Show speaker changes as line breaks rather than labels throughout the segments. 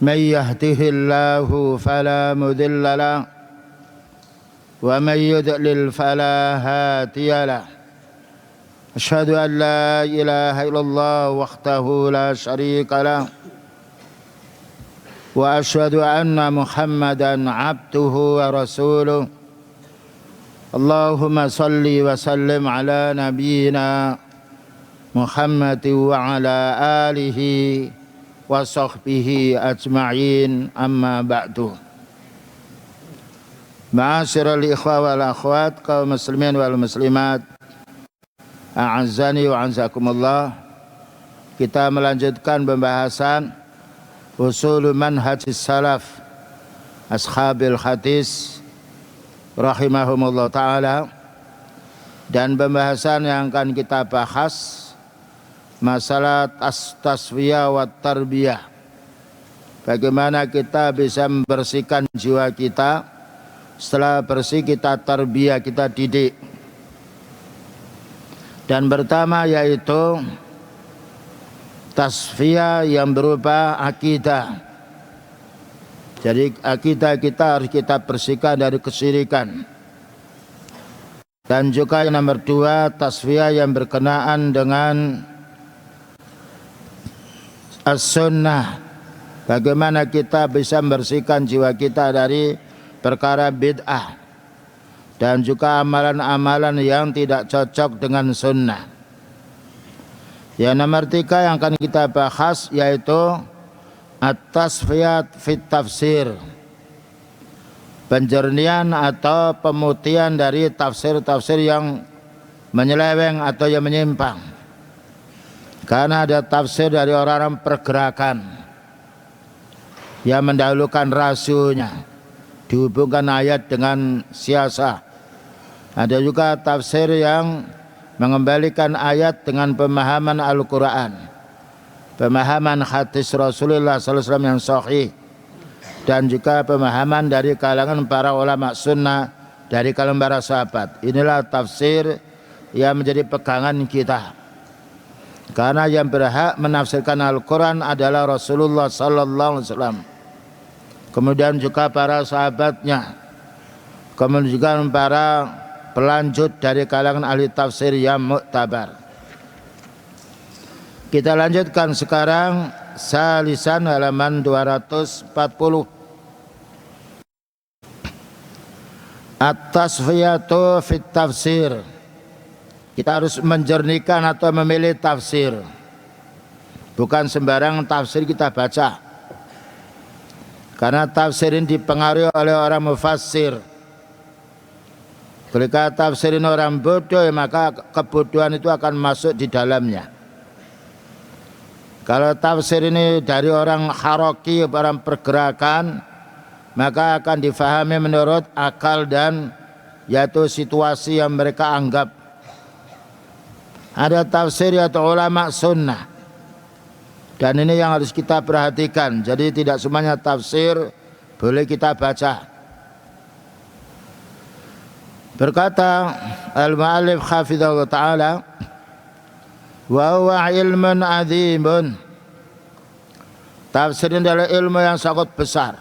من يهده الله فلا مضل له ومن يضلل فلا هادي له أشهد أن لا إله إلا الله وحده لا شريك له وأشهد أن محمدا عبده ورسوله اللهم صل وسلم على نبينا محمد وعلى آله وصحبه أجمعين أما بعد. Ma'asyiral ikhwah wal akhwat, kaum muslimin wal muslimat, a'azzani wa a'azzakumullah. Kita melanjutkan pembahasan usul manhajis salaf ashabil hadis rahimahumullah ta'ala, dan pembahasan yang akan kita bahas masalah tasfiyah wa tarbiyah. Bagaimana kita bisa membersihkan jiwa kita, setelah bersih kita tarbiyah, kita didik. Dan pertama yaitu tasfiyah yang berupa akidah. Jadi akidah kita harus kita bersihkan dari kesyirikan. Dan juga yang nomor dua, tasfiyah yang berkenaan dengan as-sunnah. Bagaimana kita bisa membersihkan jiwa kita dari perkara bid'ah dan juga amalan-amalan yang tidak cocok dengan sunnah. Yang nomor tiga yang akan kita bahas yaitu at-tasfiyat fit tafsir, penjernihan atau pemutihan dari tafsir-tafsir yang menyeleweng atau yang menyimpang. Karena ada tafsir dari orang-orang pergerakan yang mendahulukan rasionya, dihubungkan ayat dengan siasah. Ada juga tafsir yang mengembalikan ayat dengan pemahaman Al-Quran, pemahaman hadis Rasulullah SAW yang sahih, dan juga pemahaman dari kalangan para ulama sunnah, dari kalangan para sahabat. Inilah tafsir yang menjadi pegangan kita. Karena yang berhak menafsirkan Al-Quran adalah Rasulullah SAW, kemudian juga para sahabatnya, kemudian juga para pelanjut dari kalangan ahli tafsir yang muktabar. Kita lanjutkan sekarang salisan halaman 240. At-tasfiyatu fit tafsir. Kita harus menjernihkan atau memilih tafsir. Bukan sembarang tafsir kita baca. Karena tafsir ini dipengaruhi oleh orang mufassir. Ketika tafsirin orang bodoh, maka kebodohan itu akan masuk di dalamnya. Kalau tafsir ini dari orang haroki, orang pergerakan, maka akan difahami menurut akal dan yaitu situasi yang mereka anggap. Ada tafsir yaitu ulama sunnah, dan ini yang harus kita perhatikan. Jadi tidak semuanya tafsir boleh kita baca. Berkata al-mu'allif hafizahullah ta'ala, wa huwa ilmun azimun. Tafsir adalah ilmu yang sangat besar.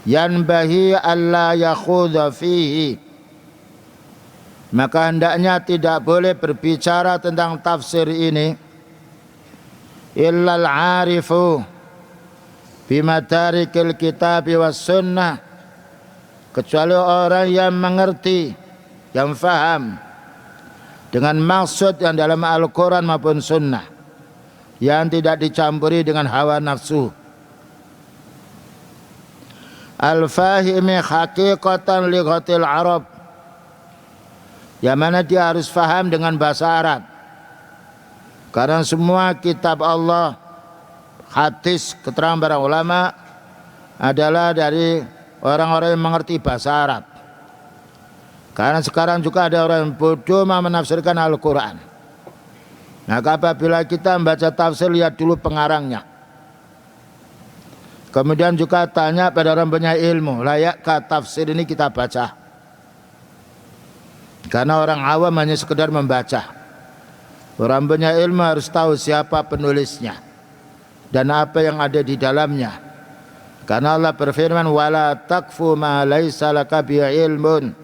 Yanbahi alla yakhudha fihi. Maka hendaknya tidak boleh berbicara tentang tafsir ini illal arifu bimadarikil kitab was sunnah, kecuali orang yang mengerti, yang faham dengan maksud yang dalam Al-Quran maupun sunnah, yang tidak dicampuri dengan hawa nafsu. Al-fahimi haqiqatan li ghatil Arab, yang mana dia harus faham dengan bahasa Arab. Karena semua kitab Allah, hadis, keterangan para ulama adalah dari orang-orang yang mengerti bahasa Arab. Karena sekarang juga ada orang yang bodoh menafsirkan Al-Quran. Maka apabila kita membaca tafsir, lihat dulu pengarangnya. Kemudian juga tanya pada orang punya ilmu, layakkah tafsir ini kita baca? Karena orang awam hanya sekedar membaca. Orang punya ilmu harus tahu siapa penulisnya, dan apa yang ada di dalamnya. Karena Allah berfirman, wala takfu ma laisa laka bi ilmun.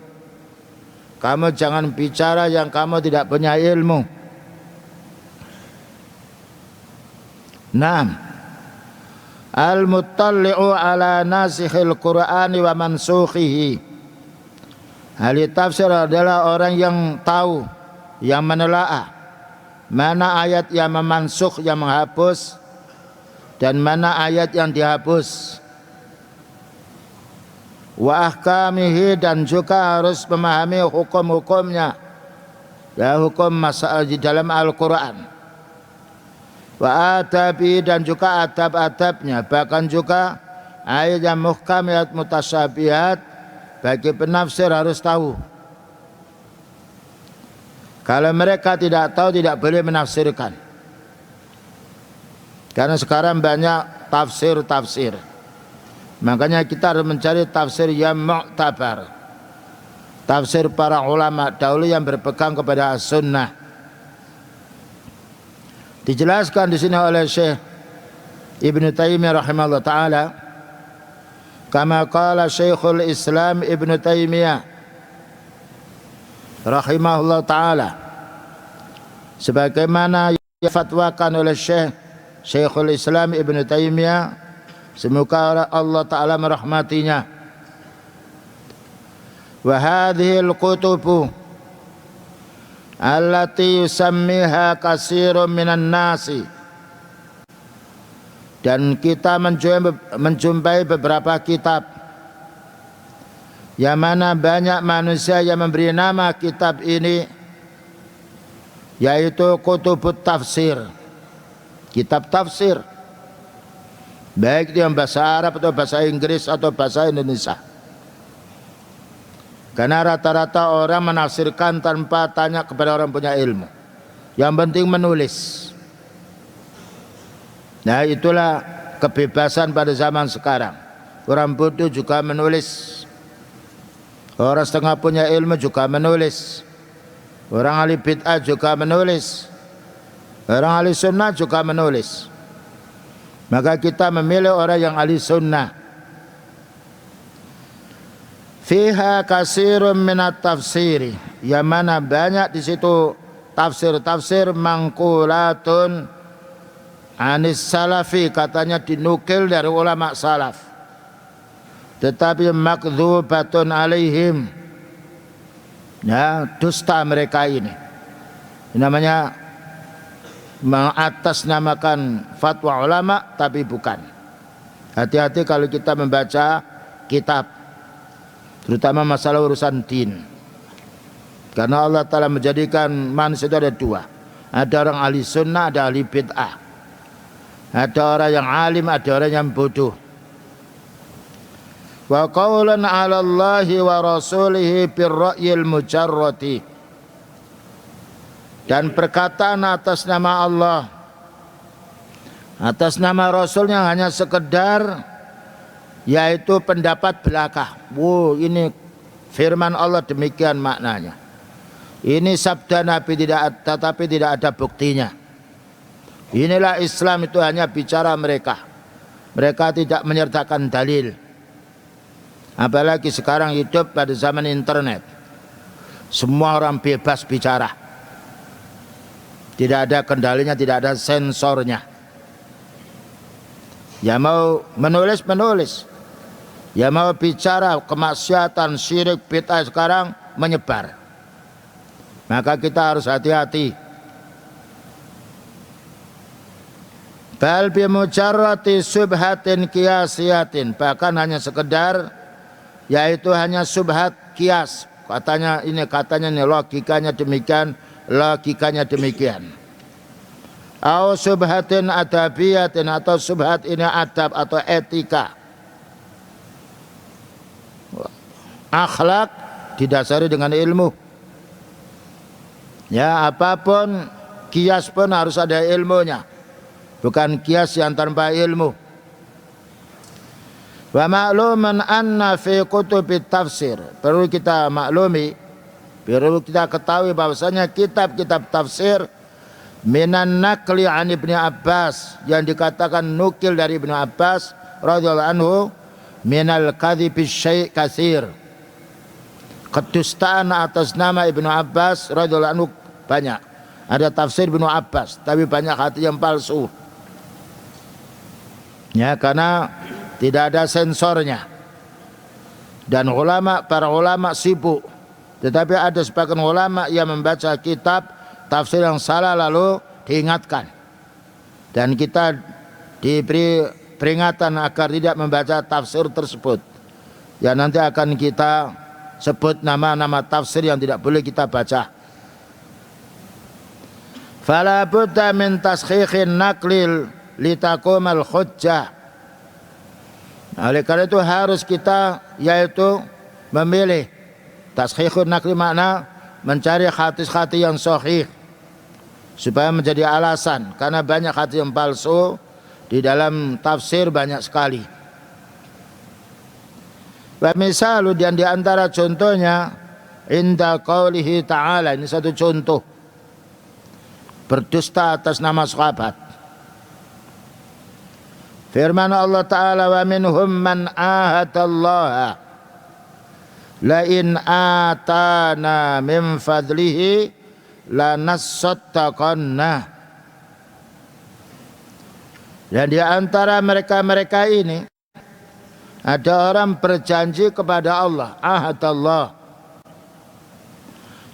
Kamu jangan bicara yang kamu tidak punya ilmu. Naam. Al-muttalli'u ala nasikhil Qur'ani wa mansukhihi. Ahli tafsir adalah orang yang tahu, yang menelaah mana ayat yang memansukh, yang menghapus, dan mana ayat yang dihapus. Wa ahkamihi, dan juga harus memahami hukum-hukumnya, ya, hukum masalah di dalam Al-Quran. Wa adabi, dan juga adab-adabnya, bahkan juga ayat yang muhkam, ayat mutasyabihat, bagi penafsir harus tahu. Kalau mereka tidak tahu, tidak boleh menafsirkan. Karena sekarang banyak tafsir-tafsir. Makanya kita harus mencari tafsir yang mu'tabar. Tafsir para ulama dahulu yang berpegang kepada as-sunnah. Dijelaskan di sini oleh Syekh Ibnu Taimiyah rahimahullah taala, kama qala Syekhul Islam Ibnu Taimiyah rahimahullah ta'ala, sebagaimana difatwakan oleh Syekhul Islam Ibn Taimiyah, semoga Allah ta'ala merahmatinya. Wa hadhil kutubu allati yusammiha katsirun minan nasi, dan kita menjumpai beberapa kitab yang mana banyak manusia yang memberi nama kitab ini, yaitu kutubut tafsir, kitab tafsir, baik yang bahasa Arab atau bahasa Inggris atau bahasa Indonesia. Karena rata-rata orang menafsirkan tanpa tanya kepada orang punya ilmu, yang penting menulis. Nah, itulah kebebasan pada zaman sekarang. Orang bodoh juga menulis, orang setengah punya ilmu juga menulis, orang ahli bid'ah juga menulis, orang ahli sunnah juga menulis. Maka kita memilih orang yang ahli sunnah. Fiha kasirun minat tafsiri, yang mana banyak di situ tafsir-tafsir mangkulatun anis salafi, katanya dinukil dari ulama salaf, tetapi makdzubatun alaihim, ya, dusta mereka ini. Namanya mengatasnamakan fatwa ulama tapi bukan. Hati-hati kalau kita membaca kitab, terutama masalah urusan din. Karena Allah Ta'ala menjadikan manusia itu ada dua. Ada orang ahli sunnah, ada ahli bid'ah. Ada orang yang alim, ada orang yang bodoh. Wa qawlan 'ala Allahi wa rasulihi birra'yil mujarrati, dan perkataan atas nama Allah, atas nama Rasulnya hanya sekedar, yaitu pendapat belaka. Ini firman Allah, demikian maknanya. Ini sabda Nabi, tetapi tidak ada buktinya. Inilah Islam, itu hanya bicara mereka. Mereka tidak menyertakan dalil. Apalagi sekarang hidup pada zaman internet, semua orang bebas bicara, tidak ada kendalinya, tidak ada sensornya. Ya mau menulis, menulis. Ya mau bicara kemaksiatan, syirik, bid'ah sekarang menyebar. Maka kita harus hati-hati. Bal bi mujarrati subhatin qiyasiyatin, bahkan hanya sekedar, yaitu hanya subhat kias, katanya ini logikanya demikian, logikanya demikian. Au subhatin adabiyatin, atau subhat ini adab atau etika, akhlak didasari dengan ilmu. Ya, apapun kias pun harus ada ilmunya, bukan kias yang tanpa ilmu. Wa ma'luman anna fi kutubit tafsir, perlu kita maklumi, perlu kita ketahui bahwasanya kitab-kitab tafsir minan naqli an Ibnu Abbas, yang dikatakan nukil dari Ibnu Abbas radhiyallahu anhu, minal kadhibi syai' katsir, kedustaan atas nama Ibnu Abbas radhiyallahu anhu banyak. Ada tafsir Ibnu Abbas, tapi banyak hadis yang palsu. Ya, karena tidak ada sensornya. Dan para ulama sibuk. Tetapi ada sebagian ulama yang membaca kitab tafsir yang salah lalu diingatkan. Dan kita diberi peringatan agar tidak membaca tafsir tersebut. Ya, nanti akan kita sebut nama-nama tafsir yang tidak boleh kita baca. Fala budda min taskhikhin naqlil litaqumal hujjah. Oleh karena itu harus kita yaitu memilih tashikhun naqli, makna mencari hadis-hadis yang sahih supaya menjadi alasan, karena banyak hadis yang palsu di dalam tafsir banyak sekali. Wa misalu, dan di antara contohnya inda qaulihi ta'ala, ini satu contoh berdusta atas nama sahabat. Firman Allah Ta'ala, wa minhum man ahadallaha la in atana min fadlihi lanasaddaqanna. Dan di antara mereka-mereka ini ada orang berjanji kepada Allah, ahadallah,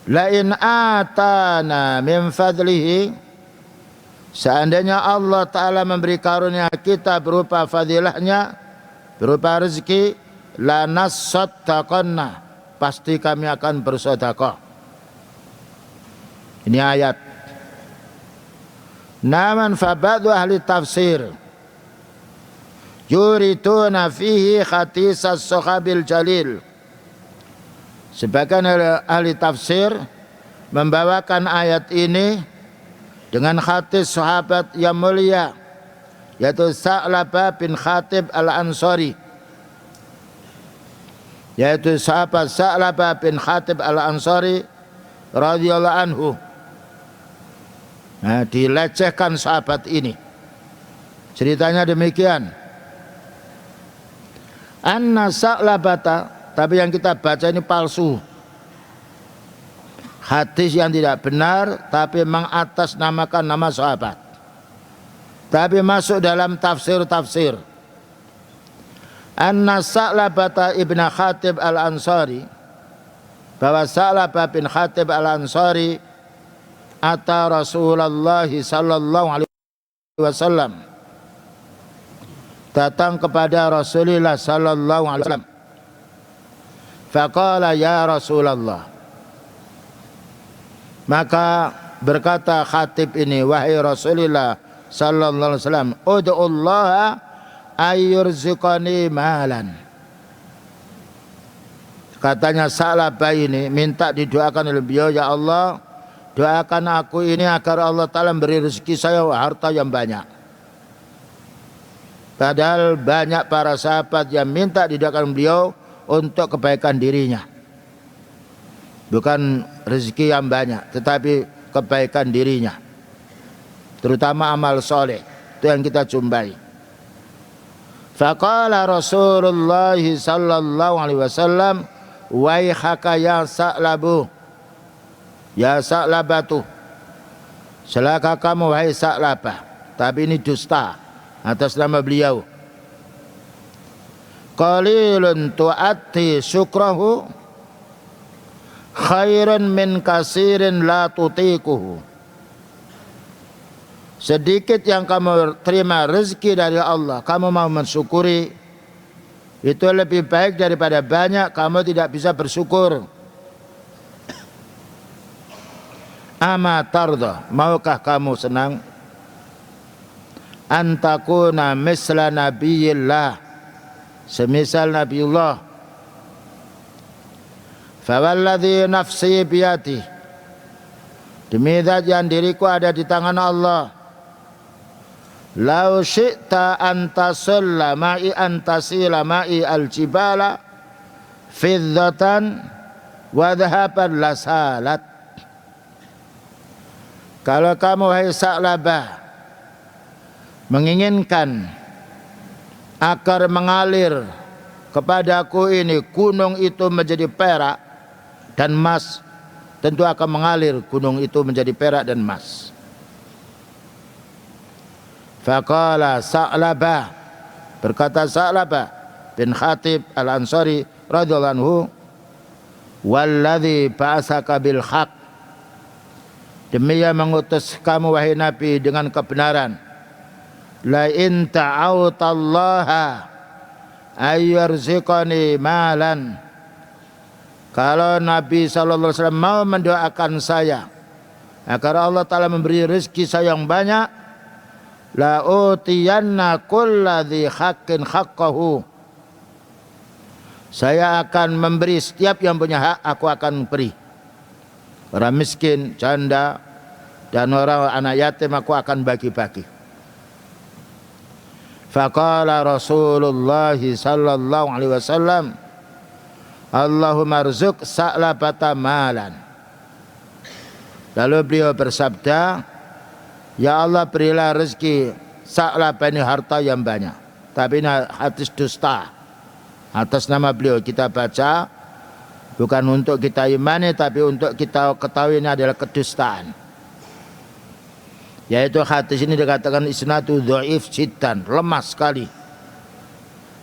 la in atana min fadlihi, seandainya Allah Ta'ala memberi karunia kita berupa fadilahnya, berupa rezeki, lanasaddaqanna, pasti kami akan bersedekah. Ini ayat. Naman fabadu ahli tafsir yuriduna fihi khatisas sahabil jalil. Sebagian ahli tafsir membawakan ayat ini dengan hadis sahabat yang mulia, yaitu Sa'labah bin Khatib al-Ansari, yaitu sahabat Sa'labah bin Khatib al-Ansari radhiyallahu anhu. Nah, dilecehkan sahabat ini. Ceritanya demikian. Anna Sa'labata, tapi yang kita baca ini palsu. Hadis yang tidak benar, tapi mengatasnamakan nama sahabat. Tapi masuk dalam tafsir-tafsir. Anna Sa'labata ibn Khatib al-Ansari, bahwa Sa'labah bin Khatib al-Ansari ata Rasulullah sallallahu alaihi wasallam, datang kepada Rasulullah sallallahu alaihi wasallam. Faqala ya Rasulullah, maka berkata khatib ini, wahai Rasulullah sallallahu alaihi wasallam, ud'ullaha ayyurziqani malan. Katanya Sa'labah ini minta didoakan oleh beliau, ya Allah, doakan aku ini agar Allah Ta'ala beri rezeki saya harta yang banyak. Padahal banyak para sahabat yang minta didoakan beliau untuk kebaikan dirinya, bukan rezeki yang banyak, tetapi kebaikan dirinya, terutama amal soleh. Itu yang kita jumpai. Faqala Rasulullah sallallahu alaihi wasallam, waihaka ya Sa'labu, ya Sa'labatu, celaka kamu wahai Sa'labah. Tapi ini dusta atas nama beliau. Qalilun tu'atti syukrahu khairan min kasirin la tutikuhu. Sedikit yang kamu terima rezeki dari Allah, kamu mau mensyukuri, itu lebih baik daripada banyak kamu tidak bisa bersyukur. Ama tarda, maukah kamu senang antakuna misla nabiyillah, semisal Nabiullah. Fawalladhi nafsi biyati, demi zat yang diriku ada di tangan Allah, lau syi'ta antasulla ma'i antasila ma'i al-jibala fiddatan wa dhahaban lasalat. kalau kamu hai Sa'labah menginginkan agar mengalir kepadaku ini gunung itu menjadi perak dan emas, tentu akan mengalir gunung itu menjadi perak dan emas. Faqala Sa'labah, berkata Sa'labah bin Khatib al-Ansari radhiyallahu anhu, walladzi ba'asaka bil haq, demi yang mengutus kamu wahai Nabi dengan kebenaran, la in ta'awtallaha ayyarziqani malan, kalau Nabi SAW mau mendoakan saya agar Allah Ta'ala memberi rezeki saya yang banyak, la utiyanna kulladzi haqqin haqqahu, saya akan memberi setiap yang punya hak, aku akan beri. Orang miskin, janda, dan orang anak yatim aku akan bagi-bagi. Faqala Rasulullah sallallahu alaihi wasallam, Allahumma rzuq Sa'labata malan. Lalu beliau bersabda, ya Allah berilah rezeki Sa'labah ini harta yang banyak. Tapi ini hadis dusta. Atas nama beliau kita baca, bukan untuk kita imani, tapi untuk kita ketahui ini adalah kedustaan. Yaitu hadis ini dikatakan isnadu dhaif jiddan, lemah sekali.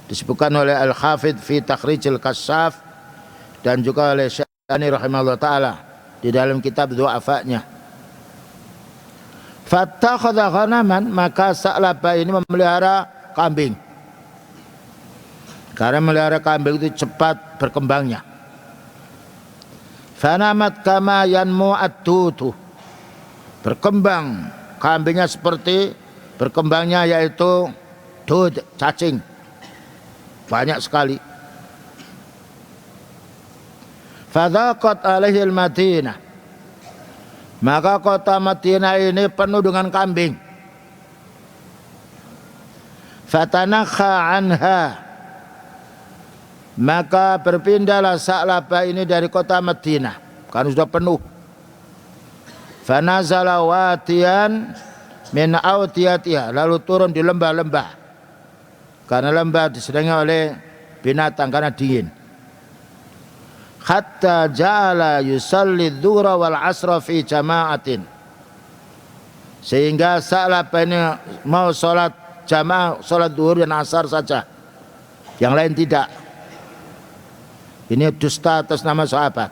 Disebutkan oleh Al-Hafidh fi Takhrijil Kasyaf dan juga oleh Syafi'i rahimahullah ta'ala di dalam kitab Du'afa'nya. Fattakhadha ghanaman, maka Sa'labah ini memelihara kambing. Karena memelihara kambing itu cepat berkembangnya. Fanamat kama yanmu at-tutu, berkembang kambingnya seperti berkembangnya yaitu dud, cacing, banyak sekali. Fadhaqat alaihi al-Madinah, maka kota Madinah ini penuh dengan kambing. Fatanakha anha, maka berpindahlah Sa'labah ini dari kota Madinah karena sudah penuh. Fanazala watiyan min awtiyatiha, lalu turun di lembah-lembah karena lembah diselingi oleh binatang karena dingin. Hatta ja'ala yusalli dhuhra wal asra fi jama'atin, sehingga Sa'labah ini mau sholat jamaah, sholat zuhur dan asar saja, yang lain tidak. Ini dusta atas nama sahabat.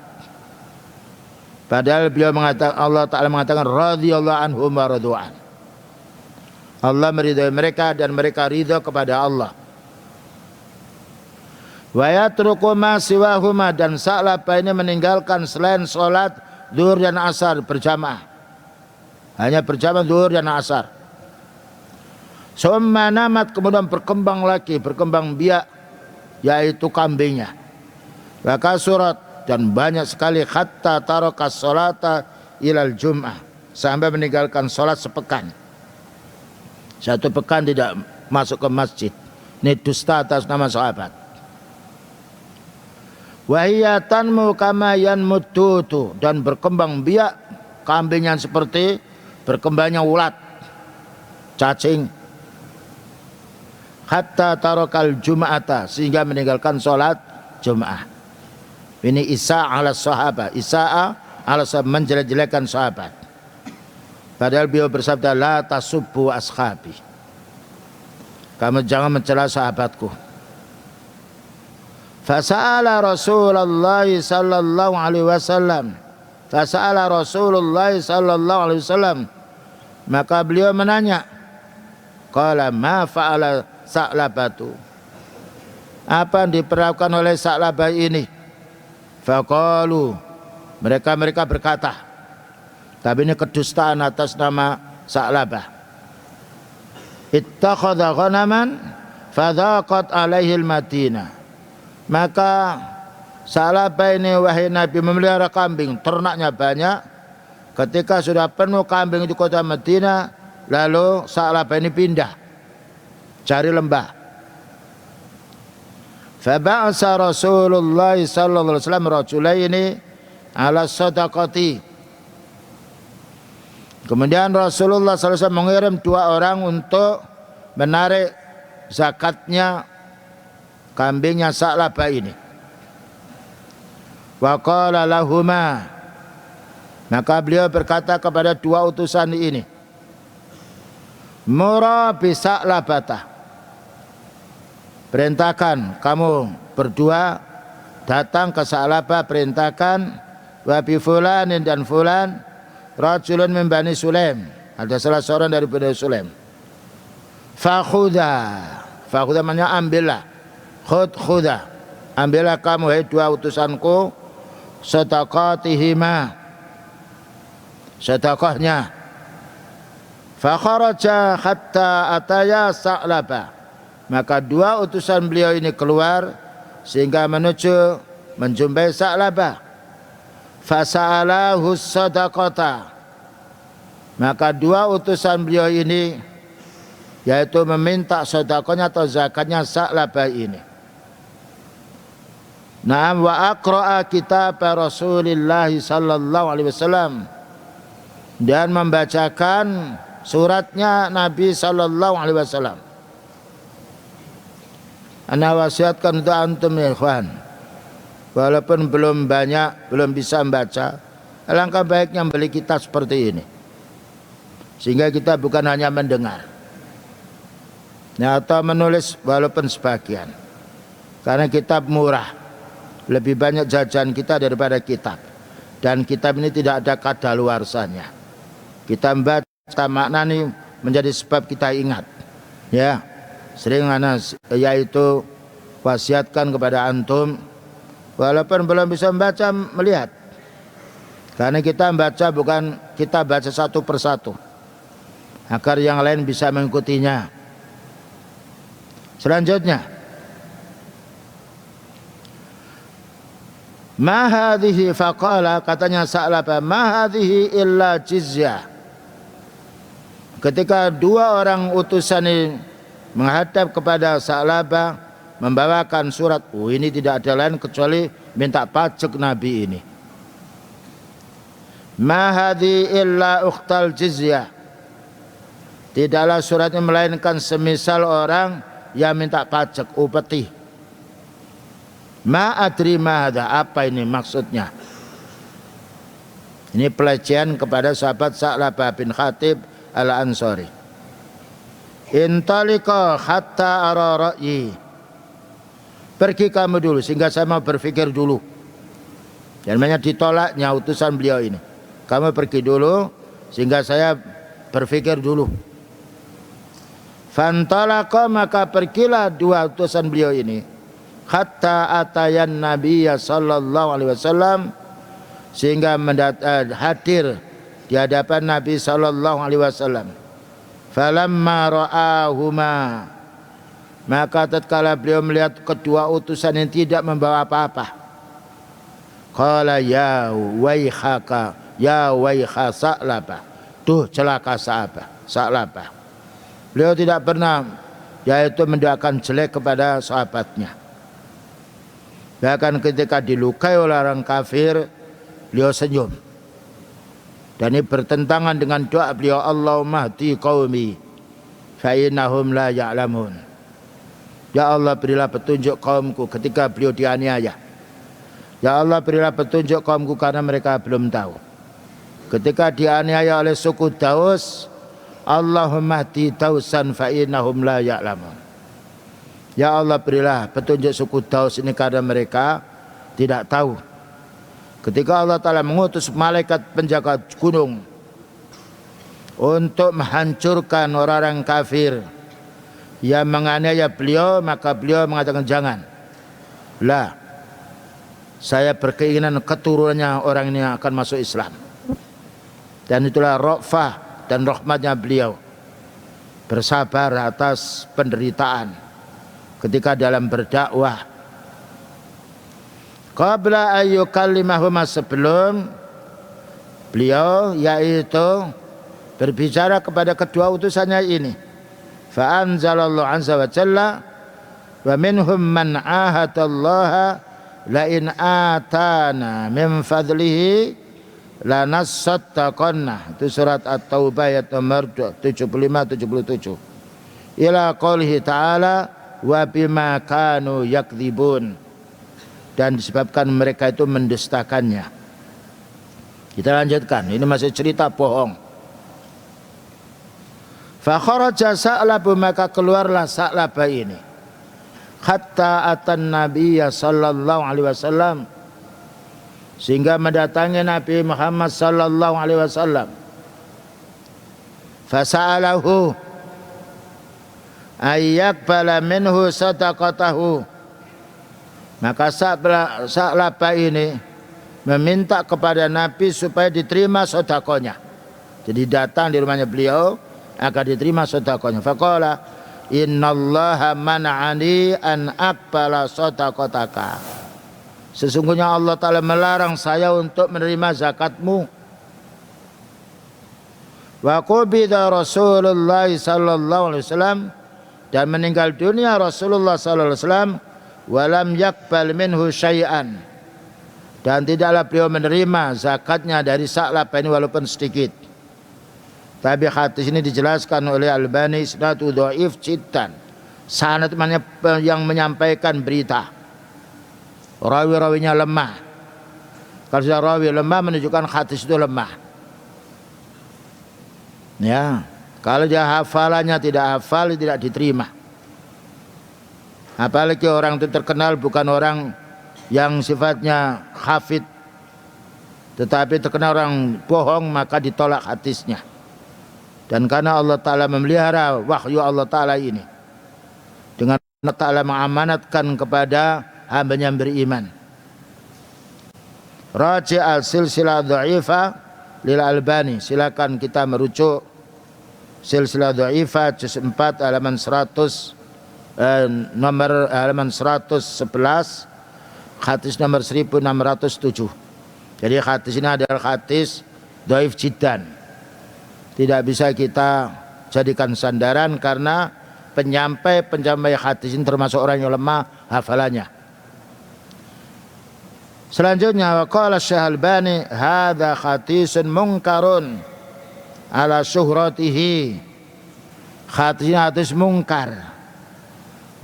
Padahal beliau mengatakan, Allah Ta'ala mengatakan radhiyallahu anhum wa radu'an, Allah meridhai mereka dan mereka ridha kepada Allah. Wa yatruku ma siwahuma, dan Sa'labah ini meninggalkan selain sholat zuhur dan asar berjamaah, hanya berjamaah zuhur dan asar. Summa namat, kemudian berkembang lagi, berkembang biak, yaitu kambingnya. Maka surat dan banyak sekali, hatta taraka sholata ilal jum'ah, sampai meninggalkan sholat sepekan, satu pekan tidak masuk ke masjid. Ini dusta atas nama sahabat. Wahiyatanmu kama yanmututu, dan berkembang biak kambing yang seperti berkembangnya ulat, cacing. Hatta tarakal jum'ata, sehingga meninggalkan sholat Jum'ah. Ini Isa ala sahabat, Isa'a ala sahabat, menjelek-jelekan sahabat. Padahal beliau bersabda, la tasubbu ashabi, kamu jangan mencela sahabatku. Fasa'ala Rasulullah sallallahu alaihi wasallam, fasa'ala Rasulullah sallallahu alaihi wasallam, maka beliau menanya, qala ma fa'ala Sa'labatu, apa yang diperlakukan oleh Sa'labah ini? Faqalu, mereka berkata, tapi ini kedustaan atas nama Sa'labah. Ittakhadha ghanaman fadhaqat alaihi al-Madinah, maka Sa'labah ini wahai Nabi memelihara kambing, ternaknya banyak. Ketika sudah penuh kambing di kota Madinah, lalu Sa'labah ini pindah cari lembah. Faba'asa Rasulullah sallallahu alaihi wasallam rajulaini ala sadaqati, Kemudian Rasulullah SAW mengirim 2 orang untuk menarik zakatnya kambingnya Sa'labah ini. Wa qala lahuma, maka beliau berkata kepada 2 utusan ini, mura bi Sa'labata, perintahkan kamu berdua datang ke Sa'labah, perintahkan wa bi fulanin dan fulan rajulun min Bani Sulaim, ada salah seorang dari Bani Sulaim. Fakhudha maknanya ambillah, khudha, ambillah kamu hai 2 utusanku sadaqatihima, sedekahnya. Fakharaja hatta ataya Sa'labah, maka 2 utusan beliau ini keluar sehingga menuju menjumpai Sa'labah. Fasa'alahu sadaqata, maka 2 utusan beliau ini yaitu meminta sedekahnya atau zakatnya Sa'labah ini. Naam wa aqra'a kitab Rasulillah sallallahu alaihi wasallam, dan membacakan suratnya Nabi sallallahu alaihi wasallam. Ana wasiatkan untuk antum ya ikhwan, walaupun belum banyak, belum bisa membaca, alangkah baiknya beli kitab seperti ini, sehingga kita bukan hanya mendengar atau menulis walaupun sebagian, karena kitab murah, lebih banyak jajan kita daripada kitab, dan kitab ini tidak ada kadaluarsanya. Kita membaca maknanya menjadi sebab kita ingat, ya. Sering anak yaitu wasiatkan kepada antum, walaupun belum bisa membaca, melihat, karena kita membaca bukan kita baca satu persatu agar yang lain bisa mengikutinya. Selanjutnya, ma hadhihi, faqala, katanya Sa'labah, ma hadhihi illa jizyah. Ketika 2 orang utusan ini menghadap kepada Sa'labah membawakan surat, ini tidak ada lain kecuali minta pajak Nabi ini. Ma hadhihi illa ukhtal jizyah, tidaklah suratnya melainkan semisal orang yang minta pajak upeti. Ma adri mahadha, apa ini maksudnya? Ini pelecehan kepada sahabat Sa'labah bin Khatib al-Ansari. Intalika hatta ara ra'yi, pergi kamu dulu sehingga saya mau berpikir dulu. Dan banyak ditolaknya utusan beliau ini, kamu pergi dulu sehingga saya berpikir dulu. Fantalaka, maka pergilah 2 utusan beliau ini hatta atayan Nabiya sallallahu alaihi wasallam, sehingga hadir di hadapan Nabi sallallahu alaihi wasallam. Falamma ra'ahuma, maka tatkala beliau melihat kedua utusan yang tidak membawa apa-apa, qala ya waihaka, ya waiha Sa'labah, tuh celaka Sa'labah. Beliau tidak pernah yaitu mendoakan jelek kepada sahabatnya. Bahkan ketika dilukai oleh orang kafir, beliau senyum. Dan ini bertentangan dengan doa beliau, Allahumma hdi qaumi fa innahum la ya'lamun. Ya Allah, berilah petunjuk kaumku, ketika beliau dianiaya. Ya Allah, berilah petunjuk kaumku karena mereka belum tahu. Ketika dianiaya oleh suku Daus, Allahumma hdi Dausan fa innahum la ya'lamun. Ya Allah, berilah petunjuk suku Daus ini karena mereka tidak tahu. Ketika Allah Ta'ala mengutus malaikat penjaga gunung untuk menghancurkan orang-orang kafir yang menganiaya beliau, maka beliau mengatakan jangan. Lah, saya berkeinginan keturunannya orang ini akan masuk Islam. Dan itulah ra'fah dan rahmatnya beliau, bersabar atas penderitaan ketika dalam berdakwah. Qabla ayyukallimahuma, sebelum beliau yaitu berbicara kepada kedua utusannya ini, fa anzalallahu azza wa jalla wa minhum man ahadallaha la in atana min fadlihi lanasaddaqanna, itu surat At-Taubah ayat nomor 75-77, ila qoulihi ta'ala wa bima kanu yakdzibun, dan disebabkan mereka itu mendustakannya. Kita lanjutkan, ini masih cerita bohong. Fa kharaja Sa'labu, maka keluarlah Sa'labah ini, hatta atan nabiyya sallallahu alaihi wasallam, sehingga mendatangi Nabi Muhammad sallallahu alaihi wasallam. Fasa'alahu ayyaqbala minhu sadaqatahu, maka Sa'labah ini meminta kepada Nabi supaya diterima sedekahnya. Jadi datang di rumahnya beliau agar diterima sedekahnya. Faqala innallaha man'ani an aqbala sadaqataka, sesungguhnya Allah Ta'ala melarang saya untuk menerima zakatmu. Wa qubida Rasulullah sallallahu alaihi wasallam, dan meninggal dunia Rasulullah sallallahu alaihi wasallam, walam yakbal minhu syai'an, dan tidaklah beliau menerima zakatnya dari Sa'labah ini walaupun sedikit. Tapi hadis ini dijelaskan oleh Albani isnadu dhaif jiddan, sanad yang menyampaikan berita, rawi-rawinya lemah. Kalau sudah rawi lemah menunjukkan hadis itu lemah. Ya, kalau dia hafalannya tidak hafal, tidak diterima. Apalagi orang itu terkenal bukan orang yang sifatnya hafid, tetapi terkenal orang bohong, maka ditolak hadisnya. Dan karena Allah Ta'ala memelihara wahyu Allah Ta'ala ini, dengan Allah Ta'ala mengamanatkan kepada hamba yang beriman. Raji' al-silsilah dhaifah lil Albani, silakan kita merujuk silsilah dhaifah juz 4 halaman 100, nomor halaman 111, hadis nomor 1607. Jadi hadis ini adalah hadis dhaif jiddan, tidak bisa kita jadikan sandaran karena penyampai hadis ini termasuk orang yang lemah hafalannya. Selanjutnya waqala Syekh Albani hadza hadisun munkarun ala syuhratihi, hadis mungkar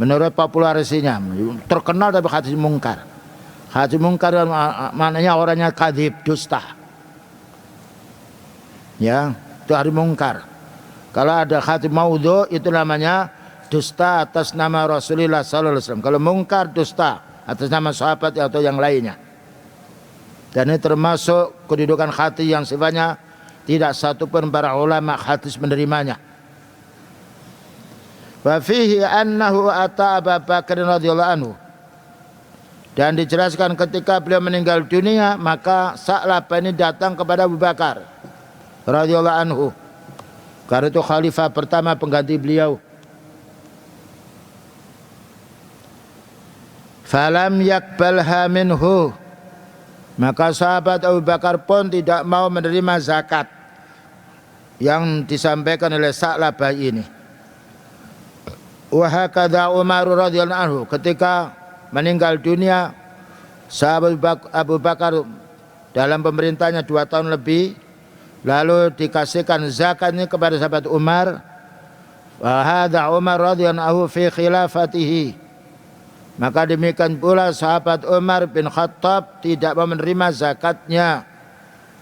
menurut popularitasnya, terkenal tapi hadis mungkar. Hadis mungkar maknanya orangnya kadzib, dusta. Ya, itu hadis mungkar. Kalau ada hadis maudhu itu namanya dusta atas nama Rasulullah sallallahu alaihi wasallam. Kalau mungkar dusta atas nama sahabat atau yang lainnya. Dan ini termasuk kedudukan hadis yang sifatnya tidak satupun para ulama hadis menerimanya. Wa fihi annahu ata Abu Bakar radhiyallahu anhu, dan dijelaskan ketika beliau meninggal dunia maka Sa'labah ini datang kepada Abu Bakar radhiyallahu anhu, karena itu khalifah pertama pengganti beliau. Falam yakbalha minhu, maka sahabat Abu Bakar pun tidak mau menerima zakat yang disampaikan oleh Sa'labah ini. Wa hakadha Umar radhiyallahu anhu, ketika meninggal dunia sahabat Abu Bakar dalam pemerintahnya 2 tahun lebih, lalu dikasihkan zakat ini kepada sahabat Umar. Wa hadza Umar radhiyallahu anhu fi khilafatihi, maka demikian pula sahabat Umar bin Khattab tidak mau menerima zakatnya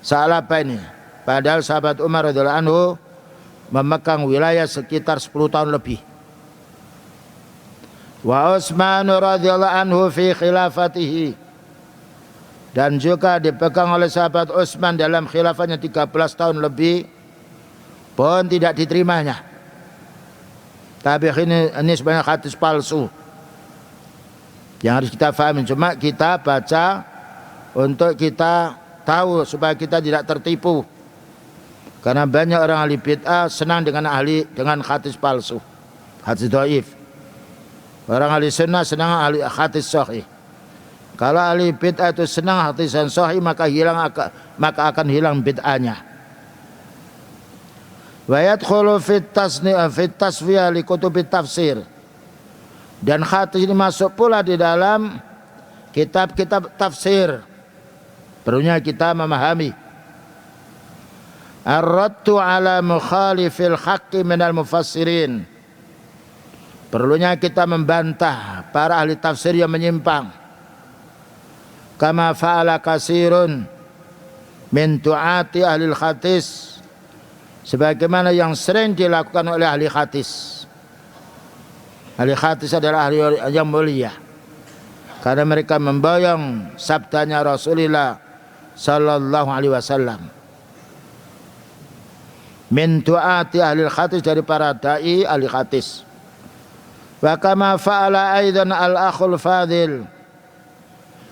Sa'labah ini, padahal sahabat Umar radhiyallahu anhu memegang wilayah sekitar 10 tahun lebih. Wa Utsman radhiyallahu anhu fi khilafatihi, dan juga dipegang oleh sahabat Utsman dalam khilafahnya 13 tahun lebih, pun tidak diterimanya. Tapi ini sebenarnya hadis palsu yang harus kita pahami. Cuma kita baca untuk kita tahu supaya kita tidak tertipu, karena banyak orang ahli bid'ah senang dengan hadis palsu, hadis dhaif. Orang ahli sunnah senang hadis sahih. Kalau ahli bid'ah itu senang hadis yang sahih, maka akan hilang bid'ahnya. Wa yadkhulu fit tasfiyah li kutubit tafsir, dan hadis ini masuk pula di dalam kitab-kitab tafsir. Perlunya kita memahami ar-raddu ala mukhalifil haqqi minal mufassirin. Perlunya kita membantah para ahli tafsir yang menyimpang. Kama fa'ala kasirun min tu'ati ahli hadis, sebagaimana yang sering dilakukan oleh ahli hadis. Ahli hadis adalah ahli yang mulia, karena mereka memboyong sabdanya Rasulullah sallallahu alaihi wasallam. Min tu'ati ahli hadis, dari para dai ahli hadis. Wa kama fa'ala aidan al-akhul fadil,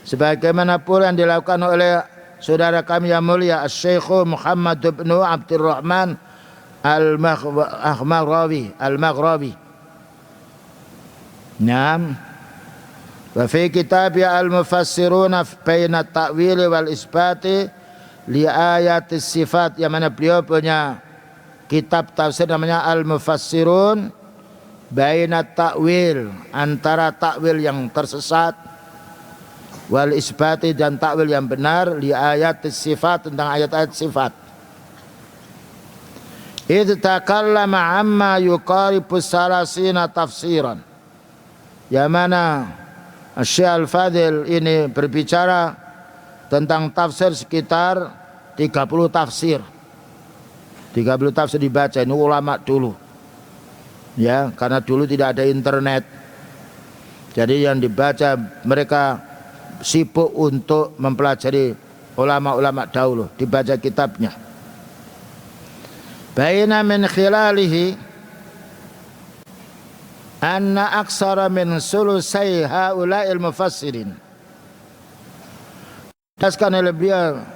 sebagaimana pula yang dilakukan oleh saudara kami yang mulia Syekh Muhammad bin Abdurrahman Al-Maghrabi. Naam. Wa fi kitab al-mufassiruna baina at-ta'wil wal isbati li ayat sifat, yang mana beliau punya kitab tafsir namanya Al-Mufassirun baina ta'wil, antara takwil yang tersesat, wal isbati, dan takwil yang benar, li ayat sifat, tentang ayat-ayat sifat. Idh takallama amma yuqaribu salasina tafsiran, yang mana Syekh Al-Fadil ini berbicara tentang tafsir sekitar 30 tafsir. 30 tafsir dibaca, ini ulama dulu. Ya, karena dulu tidak ada internet. Jadi yang dibaca, mereka sibuk untuk mempelajari ulama-ulama dahulu, dibaca kitabnya. Baina min khilalihi anna aksara min sulusai haula'il mufassirin. Jelaskan oleh beliau,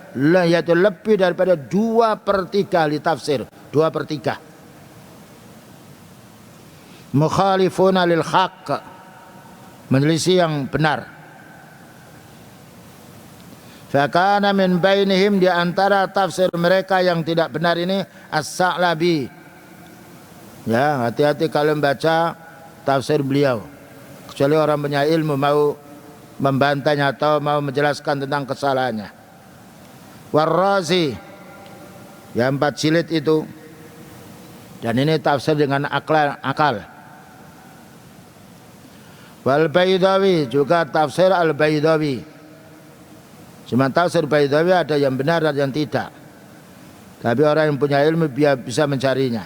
yaitu lebih daripada 2/3 ahli tafsir, 2/3 mukhalifuna lil haqq, menyelisih yang benar. Fakana min bainihim, di antara tafsir mereka yang tidak benar ini As-Sa'labi. Ya, hati-hati kalau membaca tafsir beliau, kecuali orang punya ilmu mau membantahnya atau mau menjelaskan tentang kesalahannya. War-Razi, ya 4 jilid itu, dan ini tafsir dengan akal. Wal Baidawi, juga tafsir Al-Baidawi. Cuma tafsir Baidawi ada yang benar dan yang tidak, tapi orang yang punya ilmu biar bisa mencarinya.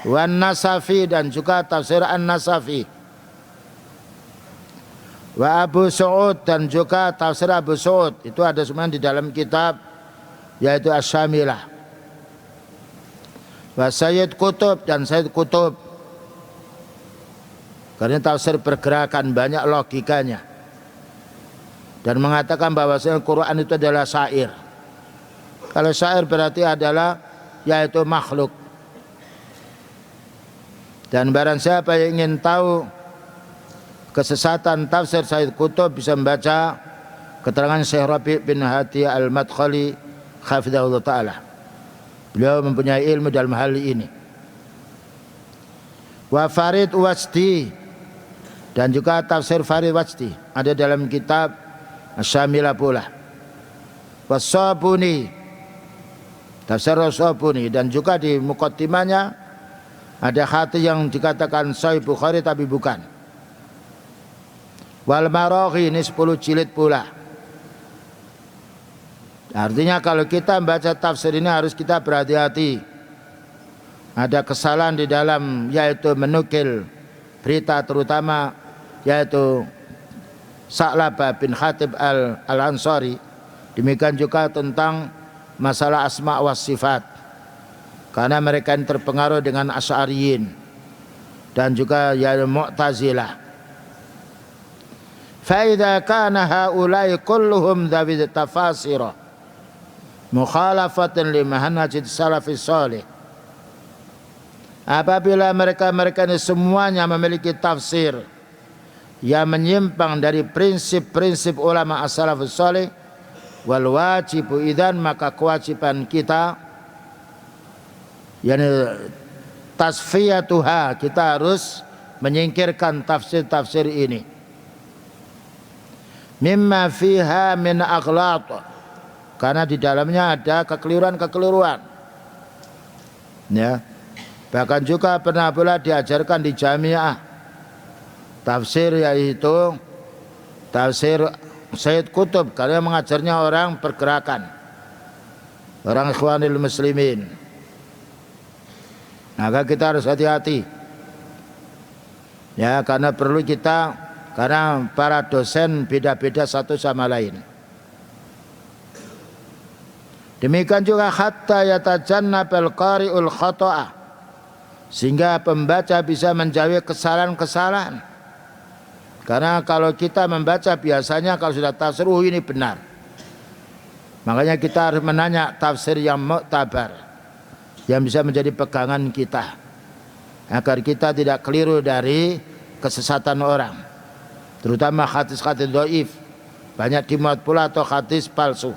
Wan Nasafi, dan juga tafsir An-Nasafi. Wa Abu Su'ud, dan juga tafsir Abu Su'ud. Itu ada semua di dalam kitab, yaitu Asy-Syamilah. Wa Sayyid Qutb, dan Sayyid Qutb, karena tafsir pergerakan, banyak logikanya, dan mengatakan bahwasanya Quran itu adalah syair. Kalau syair berarti adalah yaitu makhluk. Dan barang siapa yang ingin tahu kesesatan tafsir Sayyid Qutb bisa membaca keterangan Syekh Rabi' bin Hadi Al-Madkhali hafizahullah ta'ala. Beliau mempunyai ilmu dalam hal ini. Wa Farid Wasdi, dan juga tafsir Farid Wasdi ada dalam kitab Asy-Syamilah pula. Was-Sabuni, tafsir As-Sabuni, dan juga di muqaddimahnya ada hati yang dikatakan Sahih Bukhari tapi bukan. Wal Maraghi, ini 10 jilid pula. Artinya kalau kita membaca tafsir ini harus kita berhati-hati. Ada kesalahan di dalam, yaitu menukil berita, terutama yaitu Sa'labah bin Khatib Al-Ansari. Demikian juga tentang masalah asma wa sifat, karena mereka ini terpengaruh dengan Asy'ariyin dan juga ya Mu'tazilah. Fa idza kana haula'i kulluhum dhawi tafasira mukhalafatan li manhajid salafis salih, apabila mereka-mereka ini semuanya memiliki tafsir yang menyimpang dari prinsip-prinsip ulama as-salafus salih, wal wajibu idzan, maka kewajiban kita yakni tasfiyatuha, kita harus menyingkirkan tafsir-tafsir ini. Mimma fiha min aghlat, karena di dalamnya ada kekeliruan-kekeliruan. Ya. Bahkan juga pernah pula diajarkan di jamiah tafsir, yaitu tafsir Sayyid Qutb, karena mengajarnya orang pergerakan, orang Ikhwanul Muslimin. Maka kita harus hati-hati. Ya, karena perlu kita, karena para dosen beda-beda satu sama lain. Demikian juga hatta yatajannabal qari'ul khata'a, sehingga pembaca bisa menjauhi kesalahan-kesalahan. Karena kalau kita membaca biasanya kalau sudah tafsir, ini benar. Makanya kita harus menanya tafsir yang mu'tabar, yang bisa menjadi pegangan kita, agar kita tidak keliru dari kesesatan orang, terutama hadis-hadis dhaif. Banyak dimuat pula atau hadis palsu.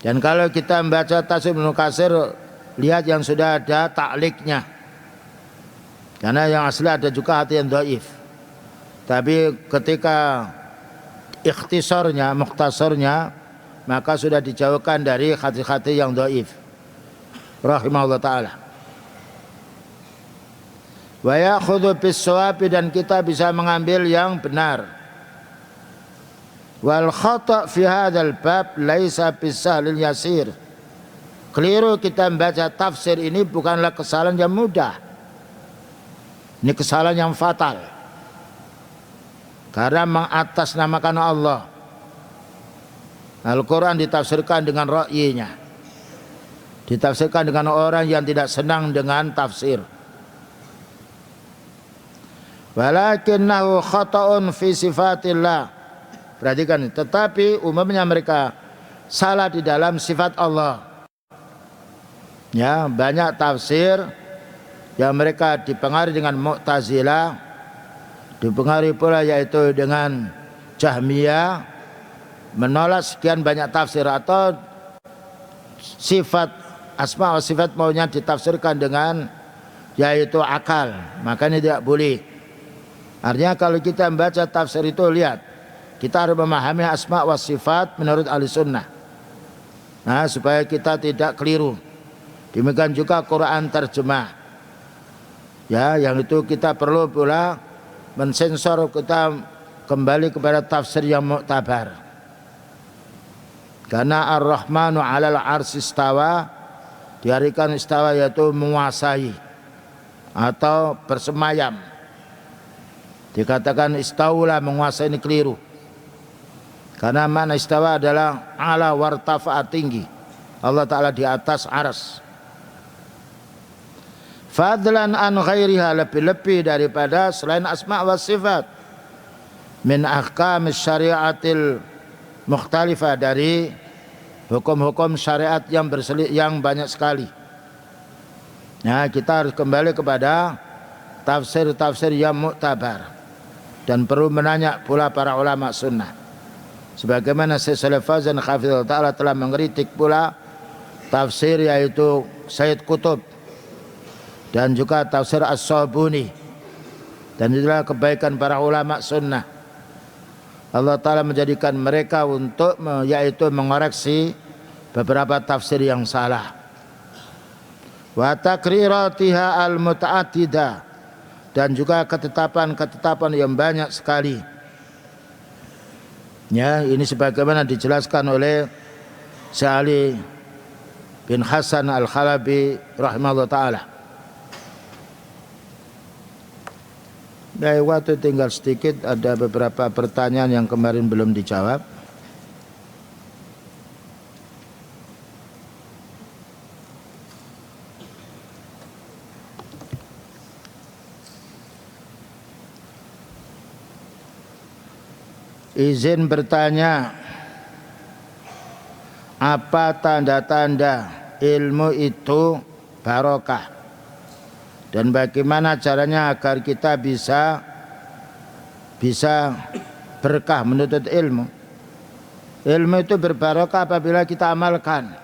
Dan kalau kita membaca tafsir Ibnu Katsir, lihat yang sudah ada takliknya, karena yang asli ada juga hadis yang dhaif. Tapi ketika ikhtisarnya, mukhtasarnya, maka sudah dijauhkan dari hadis-hadis yang dhaif. Rahimahullah taala. Wa ya'khudhu bis-shawabi, dan kita bisa mengambil yang benar. Wal khata' fi hadzal bab laisa bisahlil yasir. Keliru kita membaca tafsir ini bukanlah kesalahan yang mudah. Ini kesalahan yang fatal, karena mengatasnamakan Allah. Al-Quran ditafsirkan dengan ra'yinya, ditafsirkan dengan orang yang tidak senang dengan tafsir. Walakinnahu khata'un fi sifatillah. Perhatikan, tetapi umumnya mereka salah di dalam sifat Allah. Ya, banyak tafsir yang mereka dipengaruhi dengan Mu'tazilah, dipengaruhi pula yaitu dengan Jahmiyah, menolak sekian banyak tafsir, atau sifat asma wa sifat maunya ditafsirkan dengan yaitu akal, makanya tidak boleh. Artinya kalau kita membaca tafsir itu, lihat, kita harus memahami asma wa sifat menurut ahli sunnah, nah, supaya kita tidak keliru. Demikian juga Quran terjemah, ya, yang itu kita perlu pula mensensor, kita kembali kepada tafsir yang mu'tabar. Karena Ar-Rahmanu 'alal 'arsy istawa, diartikan istawa yaitu menguasai atau bersemayam. Dikatakan istaula, menguasai, ini keliru. Karena makna istawa adalah ala wartafa'a, tinggi. Allah Ta'ala di atas arsy. Fadlan an ghairiha, lebih-lebih daripada selain asma wa sifat, min ahkam syariatil mukhtalifah, dari hukum-hukum syariat yang banyak sekali. Nah, kita harus kembali kepada tafsir-tafsir yang mu'tabar, dan perlu menanya pula para ulama sunnah. Sebagaimana Syekh Shalih Fauzan hafizahullah ta'ala telah mengkritik pula tafsir yaitu Sayyid Qutb, dan juga tafsir As-Sabuni, dan itulah kebaikan para ulama sunnah. Allah Ta'ala menjadikan mereka untuk yaitu mengoreksi beberapa tafsir yang salah. Wa takriratiha al-muta'addidah, dan juga ketetapan-ketetapan yang banyak sekali. Ya, ini sebagaimana dijelaskan oleh Syekh Ali bin Hasan Al-Khalabi rahimahullah ta'ala. Nah, waktu tinggal sedikit, ada beberapa pertanyaan yang kemarin belum dijawab. Izin bertanya, apa tanda-tanda ilmu itu barokah? Dan bagaimana caranya agar kita bisa berkah menuntut ilmu? Ilmu itu berbarokah apabila kita amalkan.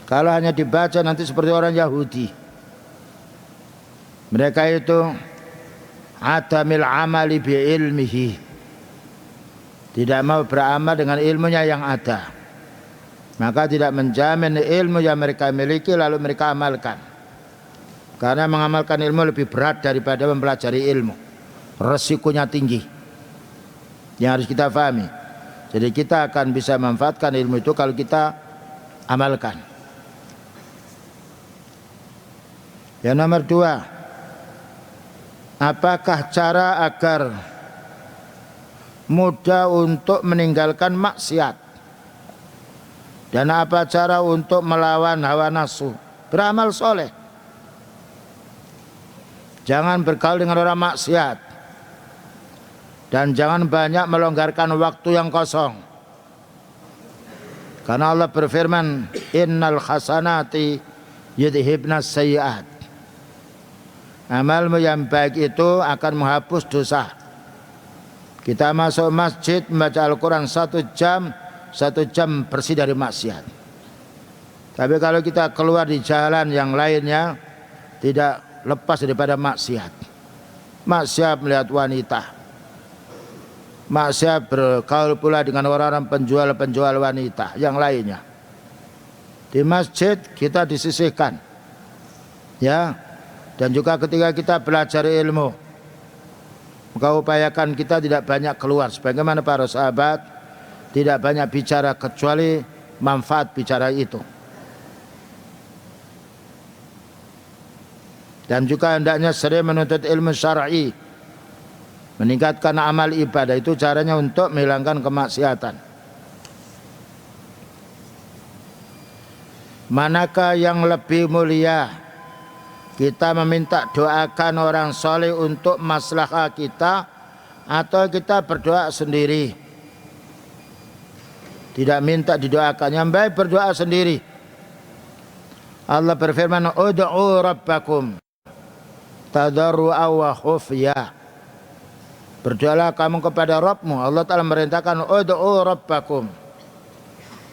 Kalau hanya dibaca nanti seperti orang Yahudi. Mereka itu adamil amali bi ilmihi, tidak mau beramal dengan ilmunya yang ada. maka tidak menjamin ilmu yang mereka miliki lalu mereka amalkan. Karena mengamalkan ilmu lebih berat daripada mempelajari ilmu. Resikonya tinggi. Yang harus kita pahami. Jadi kita akan bisa memanfaatkan ilmu itu kalau kita amalkan. Yang nomor 2, apakah cara agar mudah untuk meninggalkan maksiat? Dan apa cara untuk melawan hawa nafsu? Beramal soleh. Jangan bergaul dengan orang maksiat. Dan jangan banyak melonggarkan waktu yang kosong. Karena Allah berfirman, innal hasanati yudhibnas sayyi'at. Amalmu yang baik itu akan menghapus dosa. Kita masuk masjid membaca Al-Quran 1 jam bersih dari maksiat. Tapi kalau kita keluar di jalan yang lainnya, tidak lepas daripada maksiat. Maksiat melihat wanita, maksiat bergaul pula dengan orang-orang penjual wanita yang lainnya. Di masjid kita disisihkan, ya. Dan juga ketika kita belajar ilmu, maka upayakan kita tidak banyak keluar. Sebagaimana para sahabat tidak banyak bicara kecuali manfaat bicara itu. Dan juga hendaknya sering menuntut ilmu syar'i, meningkatkan amal ibadah. Itu caranya untuk menghilangkan kemaksiatan. Manakah yang lebih mulia? Kita meminta doakan orang soleh untuk maslahah kita, atau kita berdoa sendiri? Tidak minta didoakan, yang baik berdoa sendiri. Allah berfirman, ud'u rabbakum tadarru'a wa khufya. Berdoalah kamu kepada Rabbmu. Allah Ta'ala merintahkan ud'u rabbakum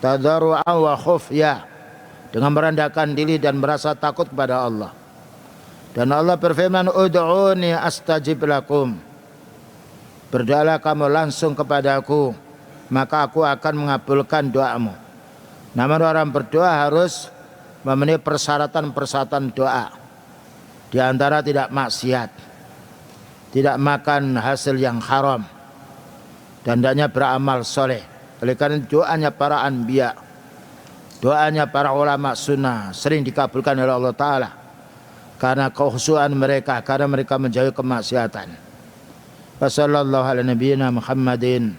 tadarru'a wa khufya, dengan merendahkan diri dan merasa takut kepada Allah. Dan Allah berfirman, ud'uni astajib lakum. Berdoalah kamu langsung kepadaku, maka aku akan mengabulkan doamu. Namun orang berdoa harus memenuhi persyaratan-persyaratan doa. Di antara tidak maksiat, tidak makan hasil yang haram, dan hendaknya beramal soleh. Oleh karena doanya para anbiya, doanya para ulama sunnah sering dikabulkan oleh Allah Ta'ala. Karena kekhusyuan mereka, karena mereka menjauhi kemaksiatan. Wassallallahu ala nabiyyina Muhammadin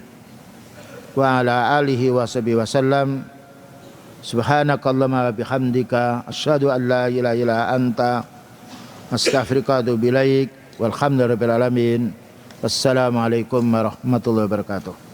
wa ala alihi wa sahbihi wasallam. Subhanakallahumma wa bihamdika asyhadu an la ilaha illa anta astaghfiruka wa atubu ilaik. Walhamdulillahirabbil alamin. Wassalamualaikum warahmatullahi wabarakatuh.